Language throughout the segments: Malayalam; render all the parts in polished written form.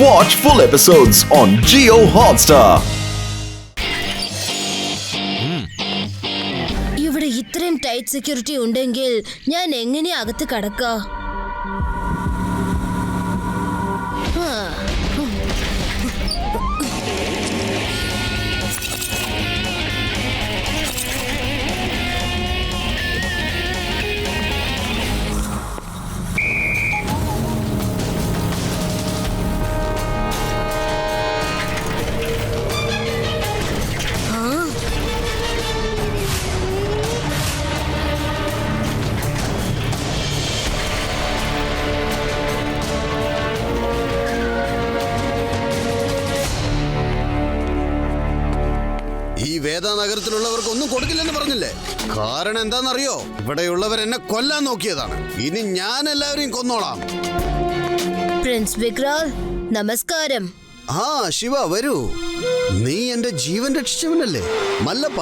Watch full episodes on Jio Hotstar. ഇവിടെ ഇത്രയും ടൈറ്റ് സെക്യൂരിറ്റി ഉണ്ടെങ്കിൽ ഞാൻ എങ്ങനെ അകത്ത് കടക്കാ? നഗരത്തിലുള്ളവർക്ക് ഒന്നും കൊടുക്കില്ലെന്ന് പറഞ്ഞില്ലേ? കാരണം എന്താണെന്നറിയോ? ഇവിടെയുള്ളവർ എന്നെ കൊല്ലാൻ നോക്കിയതാണ്. ഇനി ഞാൻ എല്ലാവരെയും കൊന്നോളാം. പ്രിൻസ് വിക്രാൽ, നമസ്കാരം. ശിവ വരൂ. നീ എന്റെ ജീവൻ രക്ഷിച്ചവനല്ലേ? മല്ലപ്പ,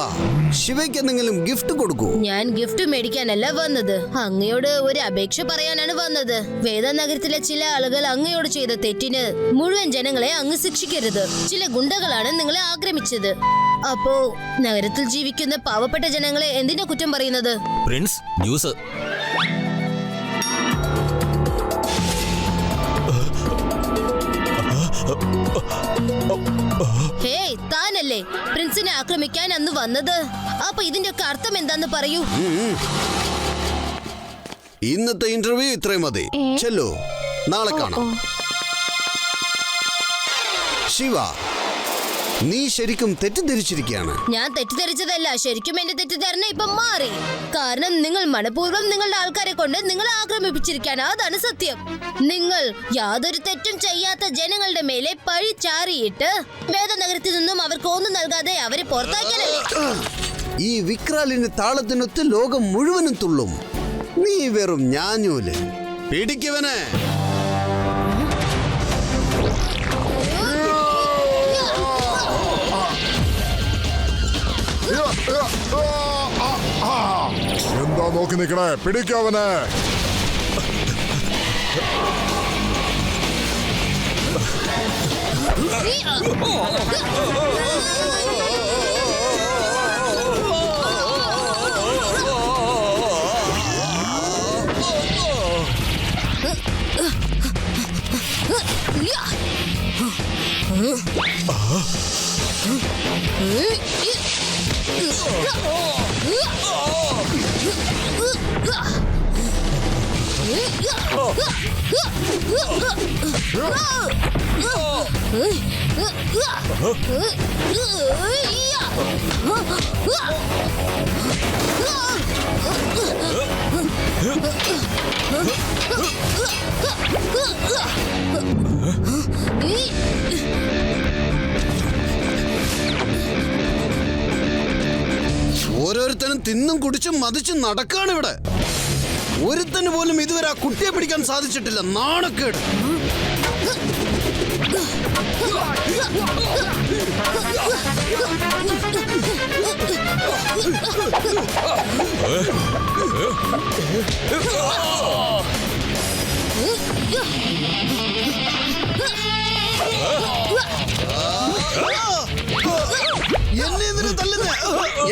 ശിവയ്ക്ക് എന്തെങ്കിലും ഗിഫ്റ്റ് കൊടുക്കൂ. ഞാൻ ഗിഫ്റ്റ് മേടിക്കാനല്ല വന്നത്, അങ്ങയോട് ഒരു അപേക്ഷ പറയാനാണ് വന്നത്. വേദനഗരത്തിലെ ചില ആളുകൾ അങ്ങയോട് ചെയ്ത തെറ്റിന് മുഴുവൻ ജനങ്ങളെ അങ്ങ് ശിക്ഷിക്കരുത്. ചില ഗുണ്ടകളാണ് നിങ്ങളെ ആക്രമിച്ചത്. അപ്പോ നഗരത്തിൽ ജീവിക്കുന്ന പാവപ്പെട്ട ജനങ്ങളെ എന്തിനാ കുറ്റം പറയുന്നത്? Prince, news. ഹേയ്, താനല്ലേ പ്രിൻസിനെ ആക്രമിക്കാൻ അന്ന് വന്നത്? അപ്പൊ ഇതിന്റെ ഒക്കെ അർത്ഥം എന്താന്ന് പറയൂ. ഇന്നത്തെ ഇന്റർവ്യൂ ഇത്രയും മതി. ചെല്ലു, നാളെ കാണാം. ശിവ, നീ ശരിക്കും തെറ്റിദ്ധരിച്ചിരിക്കുകയാണ്. ഞാൻ തെറ്റിദ്ധരിച്ചതല്ല, ശരിക്കും എന്റെ തെറ്റിദ്ധാരണ ഇപ്പൊ മാറി. കാരണം നിങ്ങൾ മനഃപൂർവ്വം നിങ്ങളുടെ ആൾക്കാരെ കൊണ്ട് നിങ്ങളെ ആക്രമിപ്പിച്ചിരിക്കാണ്. അതാണ് സത്യം. നിങ്ങൾ യാതൊരു തെറ്റും ചെയ്യാത്ത ജനങ്ങളുടെ മേലെ പഴി ചാരിയിട്ട് വേദനഗരത്തിൽ നിന്നും അവർക്ക് ഒന്നും നൽകാതെ അവരെ പുറത്താക്കാനല്ലേ? ഈ വിക്രാലിന്റെ താളത്തിനൊത്ത് ലോകം മുഴുവനും തുള്ളും. നീ വെറും ഞാഞ്ഞൂല്. പിടിക്കുവനെ. എന്താ നോക്കി നിക്കണേ? പിടിക്കവനെ. ഓരോരുത്തരും തിന്നും കുടിച്ചും മതിച്ചും നടക്കാണ് ഇവിടെ. ഒരുത്തന് പോലും ഇതുവരെ ആ കുട്ടിയെ പിടിക്കാൻ സാധിച്ചിട്ടില്ല. നാണക്കേട്. എന്നെ എന്തിനു തല്ലുന്നേ?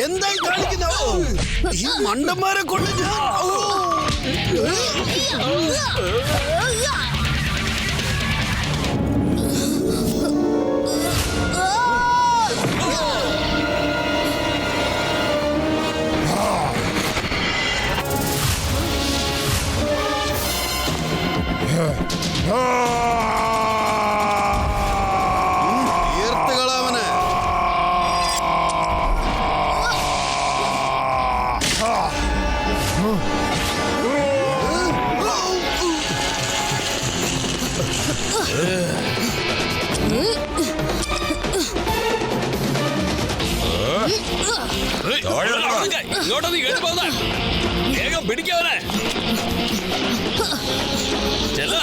എന്തായി കാണിക്കുന്ന ഈ മണ്ടന്മാരെ കൊണ്ട് ഞാൻ ഇങ്ങോട്ട് നീ കേട്ട് പോകുന്ന വേഗം പിടിക്കവനെ. ചെല്ല.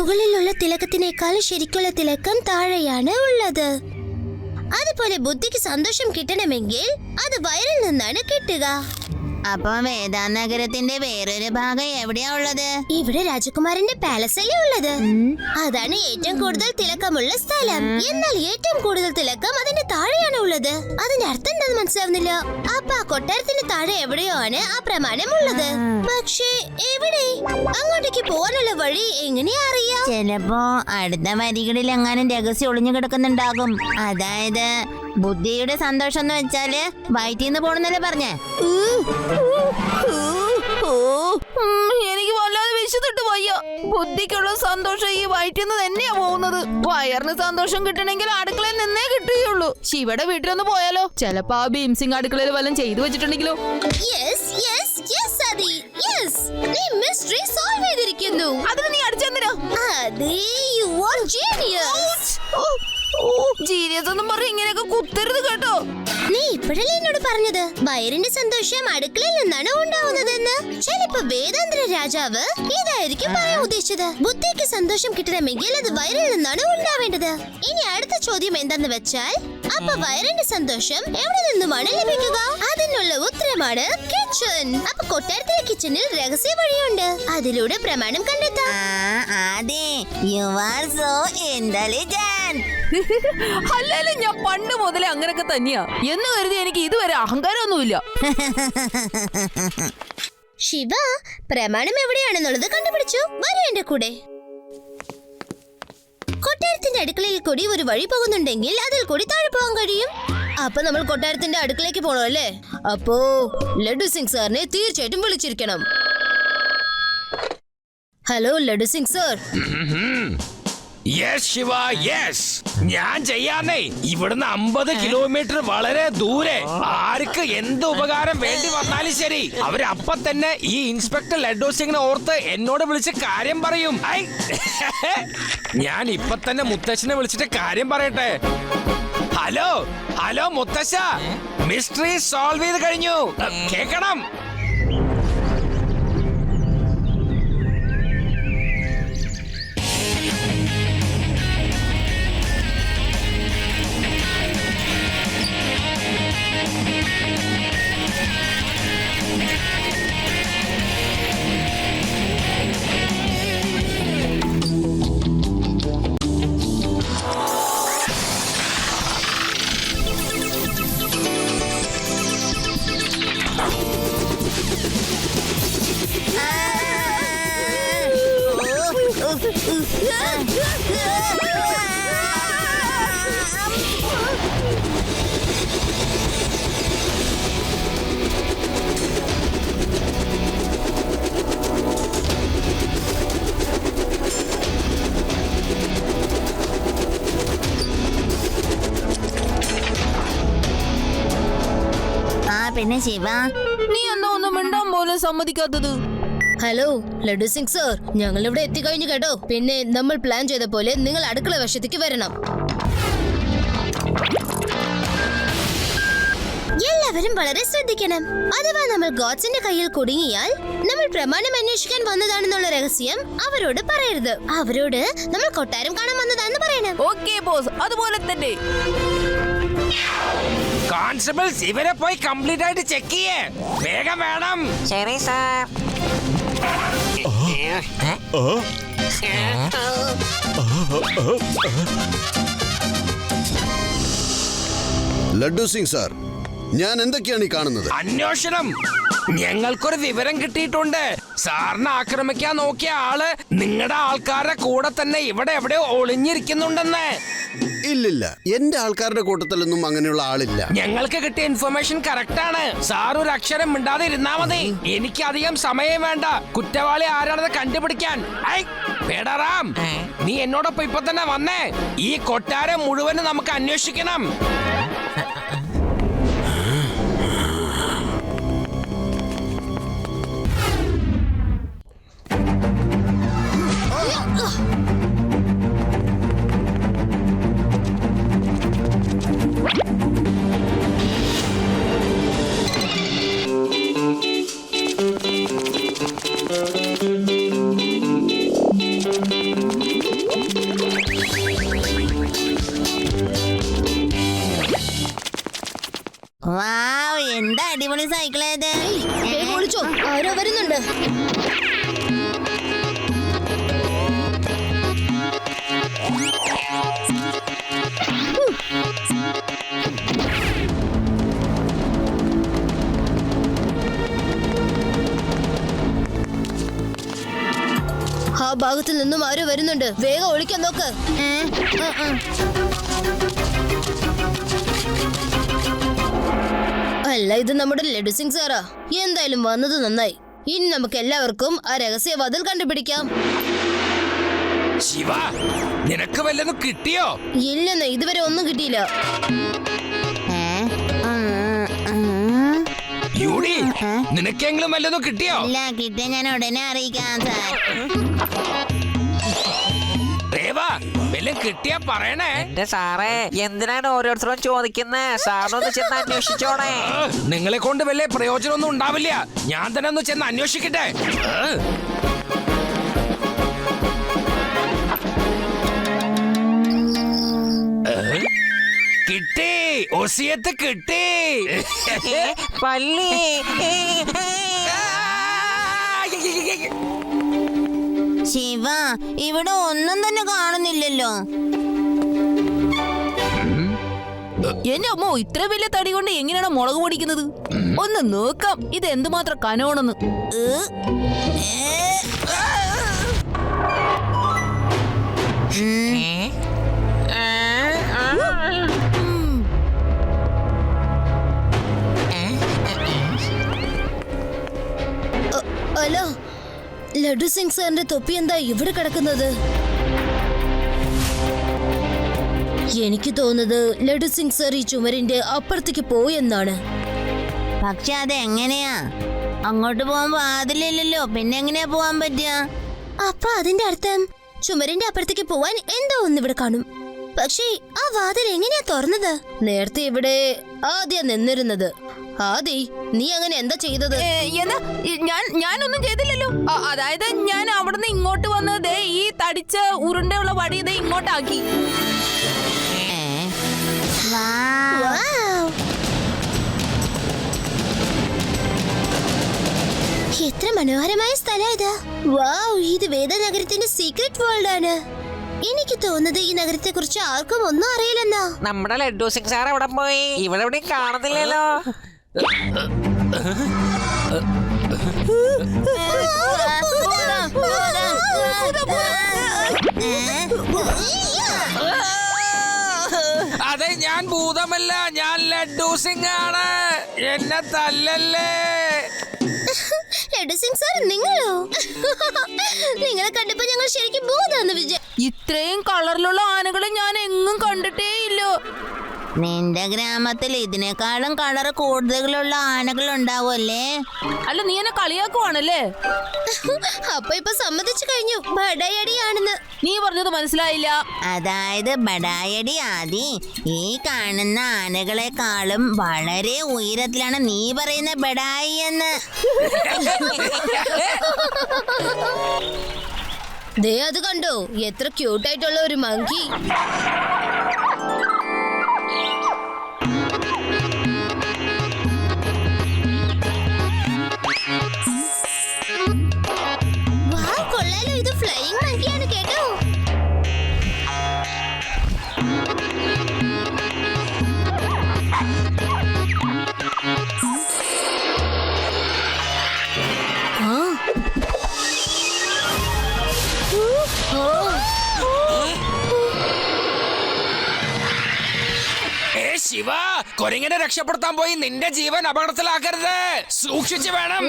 മുകളിലുള്ള തിലകത്തിനേക്കാൾ ശരിക്കുള്ള തിലകം താഴെയാണ് ഉള്ളത്. അതുപോലെ ബുദ്ധിക്ക് സന്തോഷം കിട്ടണമെങ്കിൽ അത് വയറിൽ നിന്നാണ് കിട്ടുക. അപ്പൊ വേദാനഗരത്തിന്റെ വേറൊരു ഭാഗം എവിടെയാ ഉള്ളത്? ഇവിടെ രാജകുമാരന്റെ പാലസല്ലേ ഉള്ളത്. അതാണ് ഏറ്റവും കൂടുതൽ തിലക്കമുള്ള സ്ഥലം. എന്നാൽ ഏറ്റവും കൂടുതൽ തിലക്കം അതിന്റെ താഴെയാണ് ഉള്ളത്. അതിന്റെ അർത്ഥം എന്താന്ന് മനസ്സിലാവുന്നില്ല. അപ്പൊ ആ കൊട്ടാരത്തിന്റെ താഴെ എവിടെയോ ആണ് ആ പ്രമാണം ഉള്ളത്. പക്ഷേ എവിടെ? അങ്ങോട്ടേക്ക് പോകാനുള്ള വഴി എങ്ങനെയാ അറിയാം? ചിലപ്പോ അടുത്ത വരികളിൽ എങ്ങാനും രഹസ്യം ഒളിഞ്ഞു കിടക്കുന്നുണ്ടാകും. അതായത് ബുദ്ധിയുടെ സന്തോഷം എന്ന് വെച്ചാല് വയറ്റിന്ന് പോണെന്നല്ലേ പറഞ്ഞേ? എനിക്ക് വല്ലാതെ വിശന്നിട്ട് വയ്യ. ബുദ്ധിക്കുള്ള സന്തോഷം ഈ വയറ്റിന്ന് തന്നെയാ പോകുന്നത്. വയറിന് സന്തോഷം കിട്ടണമെങ്കിൽ അടുക്കളയിൽ നിന്നേ കിട്ടുകയുള്ളൂ. ശിവയുടെ വീട്ടിലൊന്ന് പോയാലോ? ചിലപ്പോ ആ ഭീംസിംഗ് അടുക്കളയിൽ വല്ലതും ചെയ്തു വെച്ചിട്ടുണ്ടെങ്കിലോ? നീ മിസ്റ്ററി സോൾവ് ചെയ്തിരിക്കുന്നു. അതിന് നീ അടിച്ചെന്തിനാ? ജീനിയസ് ഒന്നും പറഞ്ഞ് ഇങ്ങനെയൊക്കെ കുത്തരുത് കേട്ടോ. നീ ഇപ്പോഴല്ലേ എന്നോട് പറഞ്ഞത് വയറിന്റെ സന്തോഷം അടുക്കളയിൽ നിന്നാണ് ഉണ്ടാവുന്നതെന്ന്? ചിലപ്പോ വേദാന്തര രാജാവ് ഇതായിരിക്കും പറയാൻ ഉദ്ദേശിച്ചത്. ബുദ്ധിക്ക് സന്തോഷം കിട്ടണമെങ്കിൽ അത് വയറിൽ നിന്നാണ് ഉണ്ടാവേണ്ടത്. ഇനി അടുത്ത ചോദ്യം എന്താന്ന് വെച്ചാൽ, അപ്പൊ വയറിന്റെ സന്തോഷം എവിടെ നിന്നുമാണ് ലഭിക്കുക? അതിനുള്ള ഉത്തരമാണ് കിച്ചൺ. അപ്പൊ കൊട്ടാരത്തിലെ കിച്ചണിൽ രഹസ്യ വഴിയുണ്ട്. അതിലൂടെ പ്രമാണം കണ്ടെത്താം. അതെ, യു ആർ സോ ഇന്റലിജന്റ്. അല്ലേലും ഞാൻ പണ്ട് മുതലേ അങ്ങനെയൊക്കെ തന്നെയാ എന്ന് കരുതി എനിക്ക് ഇതുവരെ അഹങ്കാരമൊന്നുമില്ല. ശിവ, പ്രമാണം എവിടെയാണെന്നുള്ളത് കണ്ടുപിടിച്ചു. വരൂ എന്റെ കൂടെ. കൊട്ടാരത്തിന്റെ അടുക്കളയിൽ കൂടി ഒരു വഴി പോകുന്നുണ്ടെങ്കിൽ അതിൽ കൂടി താഴെ പോകാൻ കഴിയും. അപ്പൊ നമ്മൾ കൊട്ടാരത്തിന്റെ അടുക്കളയ്ക്ക് പോണോ അല്ലേ? അപ്പോ ലഡു സിംഗ് സാറിനെ തീർച്ചയായിട്ടും വിളിച്ചിരിക്കണം. Hello Laddu Singh sir. Yes Shiva, yes. ഞാൻ ചെയ്യാന്നേ. ഇവിടുന്ന് 50 കിലോമീറ്റർ വളരെ ദൂരെ ആർക്ക് എന്ത് ഉപകാരം വേണ്ടി വന്നാലും ശരി, അവരപ്പ തന്നെ ഈ ഇൻസ്പെക്ടർ ലഡ്ഡു സിംഗിനെ ഓർത്ത് എന്നോട് വിളിച്ച് കാര്യം പറയും. ഞാൻ ഇപ്പൊ തന്നെ മുത്തശ്ശനെ വിളിച്ചിട്ട് കാര്യം പറയട്ടെ. ഹലോ ഹലോ മുത്തശ്ശ, മിസ്റ്ററി സോൾവ് ചെയ്ത് കഴിഞ്ഞു. കേക്കണം. പിന്നെ ശിവ, നീ എന്താ ഒന്നും മിണ്ടാൻ പോലും സമ്മതിക്കാത്തത്? ഹലോ ലഡു സിംഗ് സാർ, ഞങ്ങൾ ഇവിടെ എത്തിക്കഴിഞ്ഞു കേട്ടോ. പിന്നെ നമ്മൾ പ്ലാൻ ചെയ്ത പോലെ നിങ്ങൾ അടുക്കള വശത്തേക്ക് വരണം. എല്ലാവരും വളരെ ശ്രദ്ധിക്കണം. അഥവാ നമ്മൾ ഗോഡ്സിന്റെ കയ്യിൽ കുടുങ്ങിയാൽ നമ്മൾ പ്രമാണം അന്വേഷിക്കാൻ വന്നതാണെന്നുള്ള രഹസ്യം അവരോട് പറയരുത്. അവരോട് നമ്മൾ കൊട്ടാരം കാണാൻ വന്നതാണെന്ന് പറയണം. ഓക്കേ ബോസ്, അതുപോലെ തന്നെ. കോൺസ്റ്റബിൾസ്, ഇവരെ പോയി കംപ്ലീറ്റ് ആയിട്ട് ചെക്ക് ചെയ്യേ. വേഗം വേണം. ശരി സാർ. ലഡ്ഡു സിംഗ് സാർ, ഞാൻ എന്തൊക്കെയാണ് ഈ കാണുന്നത്? അന്വേഷണം. ഞങ്ങൾക്കൊരു വിവരം കിട്ടിയിട്ടുണ്ട്. സാറിനെ ആക്രമിക്കാൻ നോക്കിയ ആള് നിങ്ങളുടെ ആൾക്കാരുടെ കൂടെ തന്നെ ഇവിടെ എവിടെയോ ഒളിഞ്ഞിരിക്കുന്നുണ്ടെന്ന്. ഇല്ലില്ല, എന്റെ ആൾക്കാരുടെ കൂട്ടത്തിലൊന്നും അങ്ങനെയുള്ള ആളില്ല. ഞങ്ങൾക്ക് കിട്ടിയ ഇൻഫർമേഷൻ കറക്റ്റ് ആണ്. സാർ ഒരു അക്ഷരം മിണ്ടാതെ ഇരുന്നാ മതി. എനിക്ക് അധികം സമയം വേണ്ട കുറ്റവാളി ആരാണെന്ന് കണ്ടുപിടിക്കാൻ. പേടറാം, നീ എന്നോടൊപ്പം ഇപ്പൊ തന്നെ വന്നേ. ഈ കൊട്ടാരം മുഴുവനും നമുക്ക് അന്വേഷിക്കണം. സൈക്കിളേത്? വേഗം ഒളിച്ചോ, ആരോ വരുന്നുണ്ട്. ആ ഭാഗത്തിൽ നിന്നും ആരോ വരുന്നുണ്ട്. വേഗം ഒളിക്കാൻ നോക്ക്. അല്ല, ഇത് നമ്മുടെ ലഡു സിംഗ് സാറാ. എന്തായാലും വന്നത് നന്നായി. ഇനി നമുക്ക് എല്ലാവർക്കും ആ രഹസ്യവാതിൽ കണ്ടുപിടിക്കാം. ശിവ, നിനക്ക് വല്ലതും കിട്ടിയോ? ഇല്ലെന്ന്, ഇതുവരെ ഒന്നും കിട്ടിയില്ല. യൂടി, നിനക്കെങ്കിലും വല്ലതും കിട്ടിയോ? ഇല്ല, കിട്ടിയ ഞാൻ ഉടനെ അറിയിക്കാം സാർ. ദേവാ, വല്ലതും കിട്ടിയാ പറയണേ. എന്റെ സാറേ, എന്തിനാണ് ഓരോരുത്തരും ചോദിക്കുന്നത്? സാറിനൊന്ന് ചെന്ന് അന്വേഷിച്ചോണേ. നിങ്ങളെ കൊണ്ട് വലിയ പ്രയോജനമൊന്നും ഉണ്ടാവില്ല. ഞാൻ തന്നെ ഒന്ന് ചെന്ന് അന്വേഷിക്കട്ടെ. കിട്ടി, ഒസിയത്ത് കിട്ടി. പല്ലി. ശിവ, ഇവിടെ ഒന്നും തന്നെ കാണുന്നില്ലല്ലോ. എന്റെ അമ്മോ, ഇത്ര വലിയ തടി കൊണ്ട് എങ്ങനെയാണ് മുളക് പൊടിക്കുന്നത്? ഒന്ന് നോക്കാം ഇത് എന്തുമാത്രം കനോണെന്ന്. അല്ല, ലഡു സിംഗ് സാറിന്റെ തൊപ്പി എന്താ ഇവിടെ കിടക്കുന്നത്? എനിക്ക് തോന്നുന്നത് ലഡു സിംഗ് സാർ ഈ ചുമരിന്റെ അപ്പുറത്തേക്ക് പോയെന്നാണ്. പക്ഷെ അതെങ്ങനെയാ? അങ്ങോട്ട് പോകാൻ വാതിലില്ലല്ലോ, പിന്നെ എങ്ങനെയാ പോവാൻ പറ്റുക? അപ്പൊ അതിന്റെ അർത്ഥം ചുമരിന്റെ അപ്പുറത്തേക്ക് പോവാൻ എന്തോ ഒന്നിവിടെ കാണും. പക്ഷേ ആ വാതിൽ എങ്ങനെയാ തുറന്നത്? നേരത്തെ ഇവിടെ ആദ്യം നിന്നിരുന്നത്. ആദി, നീ അങ്ങനെ എന്താ ചെയ്തത്? എന്നാ ഞാനൊന്നും ചെയ്തില്ലല്ലോ. അതായത് ഞാൻ അവിടുന്ന് ഇങ്ങോട്ട് വന്നത് ഈ തടിച്ച ഉരുണ്ടയുള്ള വടി ഇത് ഇങ്ങോട്ടാക്കി. എത്ര മനോഹരമായ സ്ഥലം ഇത്. വാവ്, ഇത് വേദനഗരത്തിന്റെ സീക്രട്ട് വേൾഡ് ആണ്. എനിക്ക് തോന്നുന്നത് ഈ നഗരത്തെ കുറിച്ച് ആർക്കും ഒന്നും അറിയില്ലെന്നാ. നമ്മുടെ ലഡു സിംഗ് സാർ എവിടെ പോയി? ഇവിടെ എവിടെയും കാണുന്നില്ലല്ലോ. അതെ, ഞാൻ ഭൂതമല്ല, ഞാൻ ലഡു സിംഗ് ആണ്. എന്നെ തല്ലല്ലേ. ലഡു സിംഗ് സാർ, നിങ്ങളോ? നിങ്ങളെ കണ്ടപ്പോ ഞങ്ങൾ ശരിക്കും ഭൂതാന്ന് വിചാരിച്ചു. ഇത്രയും കളറിലുള്ള ആനകളെ ഞാൻ എങ്ങും കണ്ടിട്ടേ ഇല്ല. നിന്റെ ഗ്രാമത്തിൽ ഇതിനേക്കാളും കളറ് കൂടുതലുള്ള ആനകൾ ഉണ്ടാവുമല്ലേ? അല്ല, നീ എന്നെ കളിയാക്കുവാണല്ലേ? അപ്പൊ ഇപ്പൊ സമ്മതിച്ചു കഴിഞ്ഞു ബടയടിയാണെന്ന്. നീ പറഞ്ഞത് മനസ്സിലായില്ല. അതായത് ബടായടി ആദി, ഈ കാണുന്ന ആനകളെക്കാളും വളരെ ഉയരത്തിലാണ് നീ പറയുന്ന ബടായി എന്ന്. ദേ, അത് കണ്ടോ, എത്ര ക്യൂട്ടായിട്ടുള്ള ഒരു മങ്കി. കൊള്ളാലോ, ഇത് ഫ്ലൈയിങ് മങ്കിയാണ് കേട്ടോ. ശിവ, കൊരങ്ങനെ രക്ഷപ്പെടുത്താൻ പോയി നിന്റെ ജീവൻ അപകടത്തിലാക്കരുത്. സൂക്ഷിച്ചു വേണം.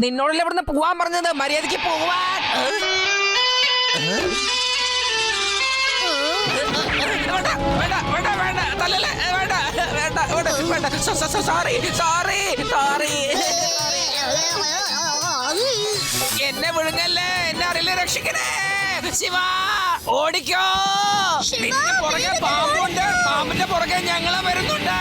നിന്നോടല്ലേ ഇവിടുന്ന് പോവാൻ പറഞ്ഞത്? മര്യാദക്ക് പോവാൻ. സോറി. എന്നെ വിഴുങ്ങല്ലേ, എന്നെ അറിയില്ല, രക്ഷിക്കണേ ശിവ. ഓടിക്കോ, നിന്റെ പുറകെ പാമ്പുണ്ട്, പാമ്പിന്റെ പുറകെ ഞങ്ങളെ വരുന്നുണ്ട്.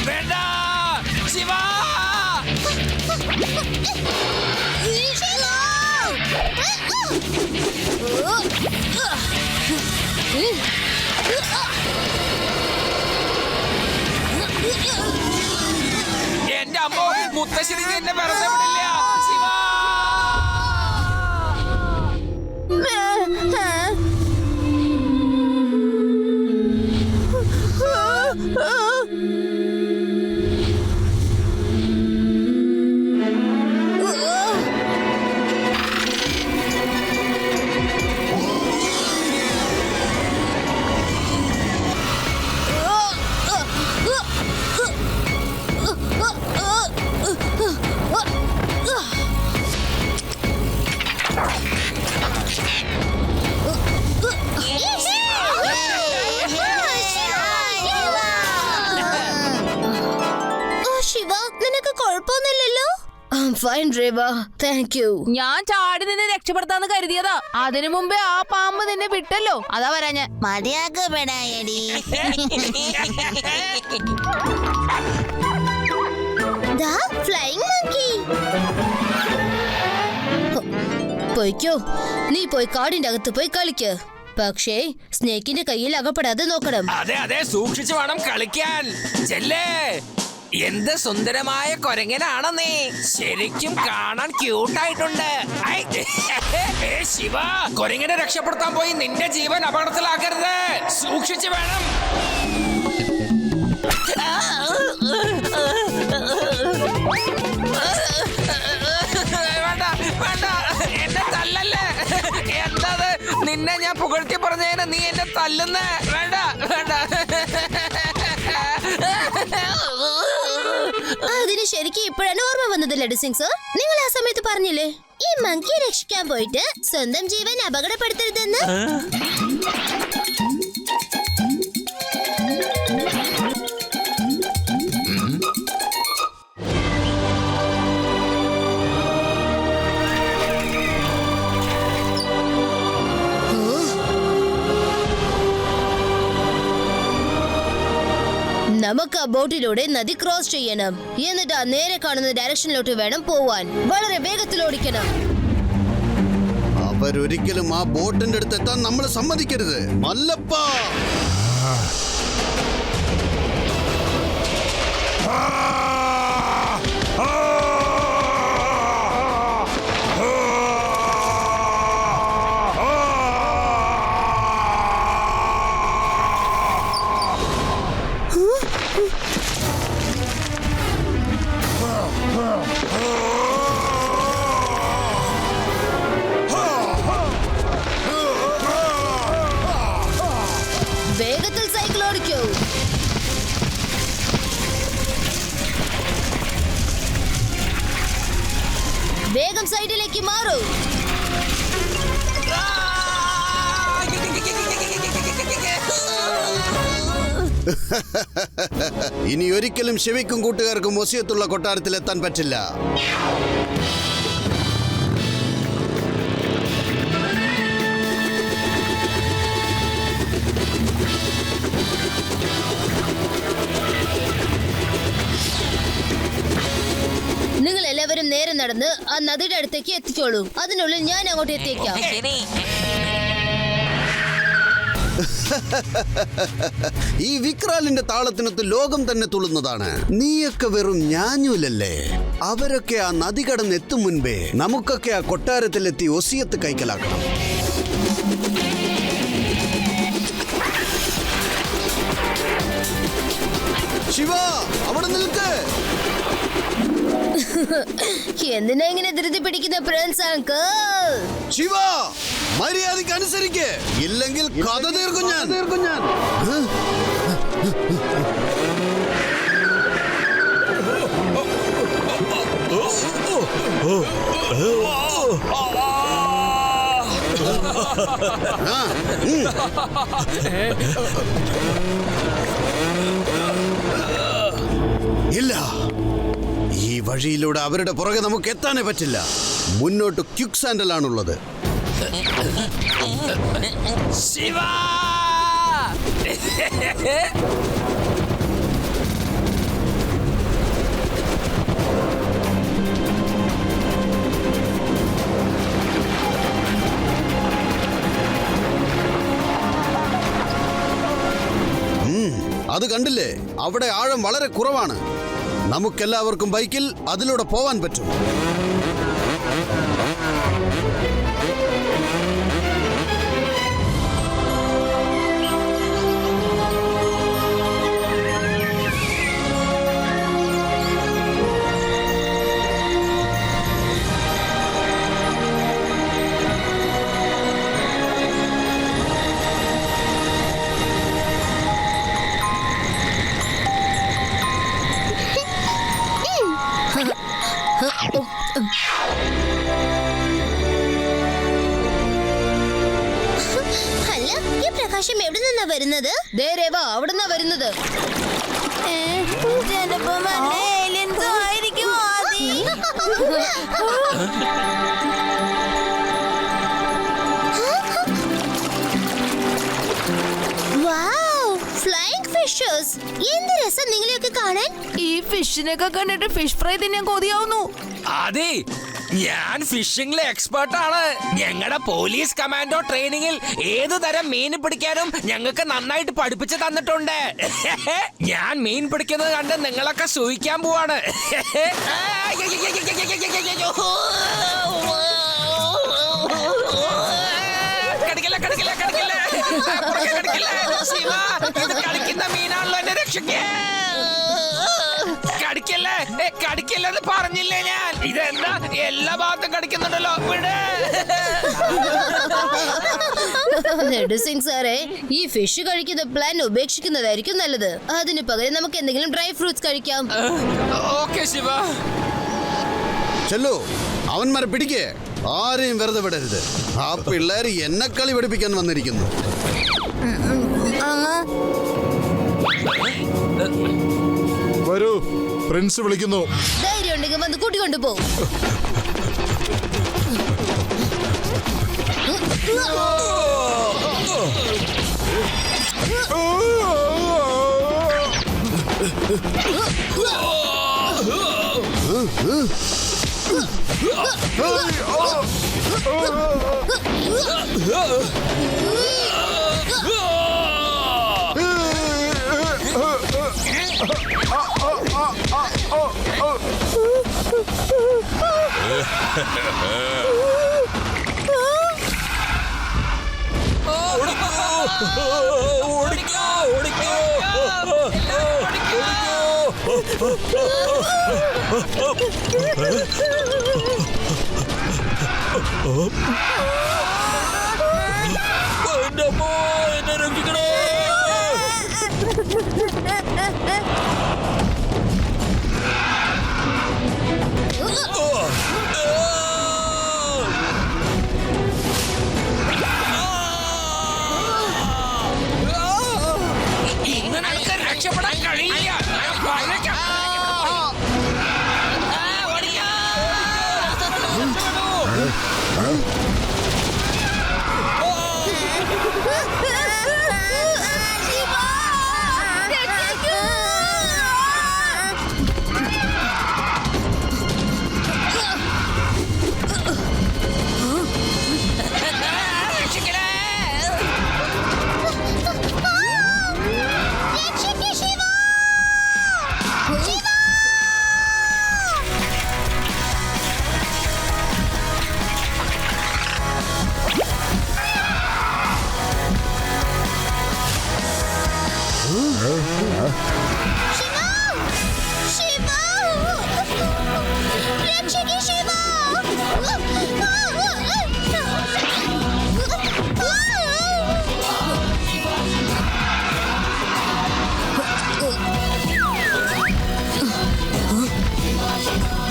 വേണ്ട ശിവ. എന്റെ അമ്മ മുത്തശ്ശേരി എന്നെ വെറുതെ വിടില്ല ശിവ. ശിവ, നിനക്ക് കുഴപ്പമൊന്നുമില്ലല്ലോ? Fine Rewa, thank you. ഞാൻ ചാടി നിന്നെ രക്ഷപ്പെടുത്താന്ന് കരുതിയതാ. അതിനു മുമ്പേ ആ പാമ്പ് നിന്നെ വിട്ടല്ലോ, അതാ വരാ ഞാൻ. മതിയാക്ക് പെടായടി. Flying monkey. പോയിക്കോ, നീ പോയി കാടിന്റെ അകത്ത് പോയി കളിക്ക്. പക്ഷേ സ്നേക്കിന്റെ കയ്യിൽ അകപ്പെടാതെ നോക്കണം. അതെ അതെ, സൂക്ഷിച്ചു വേണം കളിക്കാൻ. ചെല്ലേ, എന്ത് സുന്ദരമായ കൊരങ്ങനാണ് നീ. ശരിക്കും കാണാൻ ക്യൂട്ടായിട്ടുണ്ട്. ശിവ, കൊരങ്ങനെ രക്ഷപ്പെടുത്താൻ പോയി നിന്റെ ജീവൻ അപകടത്തിലാക്കരുത്. സൂക്ഷിച്ചു വേണം. വേണ്ട വേണ്ട, എന്നെ തല്ലല്ലേ. എന്തത്, നിന്നെ ഞാൻ പുകഴ്ത്തി പറഞ്ഞേന് നീ എന്നെ തല്ലുന്നേ. വേണ്ട വേണ്ട. അതിന് ശരിക്കും ഇപ്പോഴാണ് ഓർമ്മ വന്നത് ലഡു സിംഗ് സർ. നിങ്ങൾ ആ സമയത്ത് പറഞ്ഞില്ലേ ഈ മങ്കിയെ രക്ഷിക്കാൻ പോയിട്ട് സ്വന്തം ജീവൻ അപകടപ്പെടുത്തരുതെന്ന്? നമുക്ക് ആ ബോട്ടിലൂടെ നദി ക്രോസ് ചെയ്യണം. എന്നിട്ട് ആ നേരെ കാണുന്ന ഡയറക്ഷനിലോട്ട് വേണം പോവാൻ. വളരെ വേഗത്തിൽ ഓടിക്കണം. അവരൊരിക്കലും ആ ബോട്ടിന്റെ അടുത്ത് എത്താൻ നമ്മൾ സമ്മതിക്കരുത്. മല്ലപ്പ, വേഗത്തിൽ സൈക്കിൾ ഓടിക്കൂ. വേഗം സൈഡിലേക്ക് മാറൂ. ഇനി ഒരിക്കലും ശിവയ്ക്കും കൂട്ടുകാർക്കും ഒസിയത്തുള്ള കൊട്ടാരത്തിൽ എത്താൻ പറ്റില്ല. നിങ്ങൾ എല്ലാവരും നേരെ നടന്ന് ആ നദിയുടെ അടുത്തേക്ക് എത്തിക്കോളൂ. അതിനുള്ളിൽ ഞാൻ അങ്ങോട്ട് എത്തിയേക്കാം. ഈ വിക്രാലിന്റെ താളത്തിനൊത്ത് ലോകം തന്നെ തുള്ളുന്നതാണ്. നീയൊക്കെ വെറും ഞാഞ്ഞൂലല്ലേ? അവരൊക്കെ ആ നദി കടന്നെത്തും മുൻപേ നമുക്കൊക്കെ ആ കൊട്ടാരത്തിലെത്തി ഒസിയത്ത് കൈക്കലാക്കണം. ശിവ, അവിടെ നിൽക്ക്. എന്തിനാ ഇങ്ങനെ ധൃതി പിടിക്കുന്ന പ്രിൻസ് അങ്കിൾ? ശിവ, മര്യാദയ്ക്ക് അനുസരിക്ക്, ഇല്ലെങ്കിൽ കഥ തീർക്കും ഞാൻ. ഇല്ല, ഈ വഴിയിലൂടെ അവരുടെ പുറകെ നമുക്ക് എത്താനേ പറ്റില്ല. മുന്നോട്ട് ക്യുക്ക് സാൻഡലാണുള്ളത്. ശിവ അത് കണ്ടില്ലേ, അവിടെ ആഴം വളരെ കുറവാണ്. നമുക്കെല്ലാവർക്കും ബൈക്കിൽ അതിലൂടെ പോവാൻ പറ്റും. അല്ല, ഈ പ്രകാശം എവിടെ നിന്നാ വരുന്നത്? ദേ രേവ, അവിടെ നിന്നാ വരുന്നത്. ചിലപ്പോ ഏലിയൻസ് ആയിരിക്കും ആദി. Flying fishes. എന്ത് രസം നിങ്ങളെയൊക്കെ കാണാൻ. ഈ ഫിഷിനൊക്കെ കണ്ടിട്ട് ഫിഷ് ഫ്രൈ തിന്നാൻ കൊതിയാവുന്നു. അതെ, ഞാൻ ഫിഷിംഗിലെ എക്സ്പേർട്ട് ആണ്. ഞങ്ങളുടെ പോലീസ് കമാൻഡോ ട്രെയിനിങ്ങിൽ ഏത് തരം മീൻ പിടിക്കാനും ഞങ്ങൾക്ക് നന്നായിട്ട് പഠിപ്പിച്ചു തന്നിട്ടുണ്ട്. ഞാൻ മീൻ പിടിക്കുന്നത് കണ്ട് നിങ്ങളൊക്കെ സൂഹിക്കാൻ പോവാണ്. കടിക്കില്ല കടിക്കില്ല കടിക്കില്ല കടിക്കില്ല. ശിവ, ഇത് കളിക്കുന്ന മീനാണല്ലോ, എന്നെ രക്ഷിക്കേ. കടിക്കല്ലേ കടിക്കില്ലെന്ന് പറഞ്ഞില്ലേ ഞാൻ? ഇതെന്താ എല്ലാ ഭാഗത്തും കടിക്കുന്നുണ്ടല്ലോ. സിംഗ് സാറേ, ഈ ഫിഷ് കഴിക്കുന്ന പ്ലാൻ ഉപേക്ഷിക്കുന്നതായിരിക്കും നല്ലത്. അതിന് പകരം നമുക്ക് എന്തെങ്കിലും ഡ്രൈ ഫ്രൂട്ട്സ് കഴിക്കാം. ഓക്കെ ശിവ. ചെല്ലു, അവന്മാരെ പിടിക്കേ. ആരെയും വെറുതെ വിടരുത്. ആ പിള്ളേര് എന്നെ കളി പഠിപ്പിക്കാൻ വന്നിരിക്കുന്നു. വരൂ, പ്രിൻസ് വിളിക്കുന്നു. ധൈര്യം ഉണ്ടെങ്കിൽ വന്ന് കൂട്ടിക്കൊണ്ടു പോകും. രക്ഷപ്പെടാൻ കഴിയില്ല.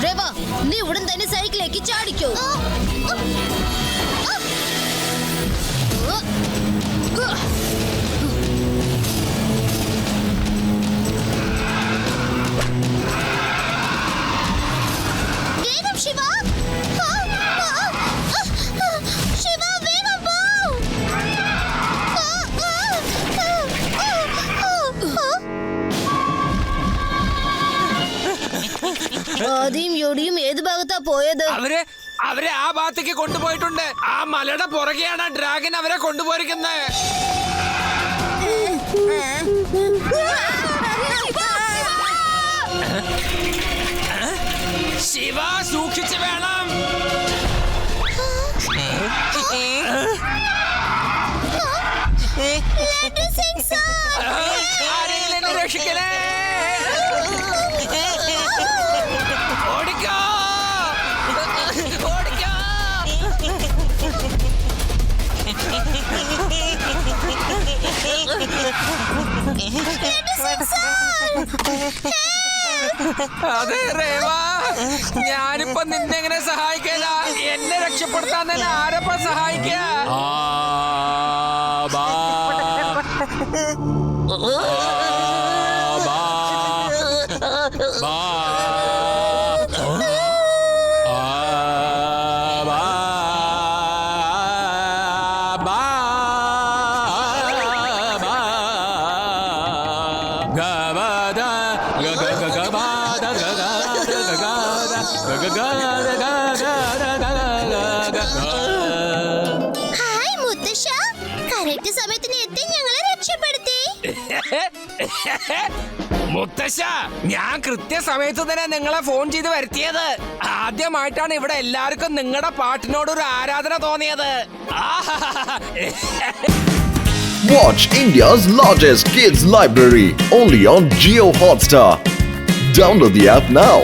രവ, നീ ഉടൻ തന്നെ സൈക്കിളിലേക്ക് ചാടിക്കോ. വേഗം ശിവ. ശിവ, വേഗം പോ. ആദിയും യോടിയും ഏത് ഭാഗത്താ പോയത്? അവരെ ആ ഭാഗത്തേക്ക് കൊണ്ടുപോയിട്ടുണ്ട്. ആ മലയുടെ പുറകെയാണ് ഡ്രാഗൻ അവരെ കൊണ്ടുപോയിരിക്കുന്നത്. ശിവ, സൂക്ഷിച്ച് വേണം. ആരെങ്കിലും എന്നെ രക്ഷിക്കണേ. ഓടിക്കോ, ഓടിക്കോ. അതെ രേവ, ഞാനിപ്പോ നിന്നെ എങ്ങനെ സഹായിക്കില്ല. എന്നെ രക്ഷപ്പെടുത്താൻ തന്നെ ആരപ്പ സഹായിക്ക? ഹായ് മുത്തശ്ശ, കറക്റ്റ് സമയത്തിന് എത്തി ഞങ്ങളെ രക്ഷപ്പെടുത്തി. മുത്തശ്ശ, ഞാൻ കൃത്യസമയത്ത് തന്നെ നിങ്ങളെ ഫോൺ ചെയ്ത് വരുത്തിയത്. ആദ്യമായിട്ടാണ് ഇവിടെ എല്ലാവർക്കും നിങ്ങളുടെ പാട്ടിനോടൊരു ആരാധന തോന്നിയത്. Watch India's largest kids library only on Jio Hotstar. Download the app now.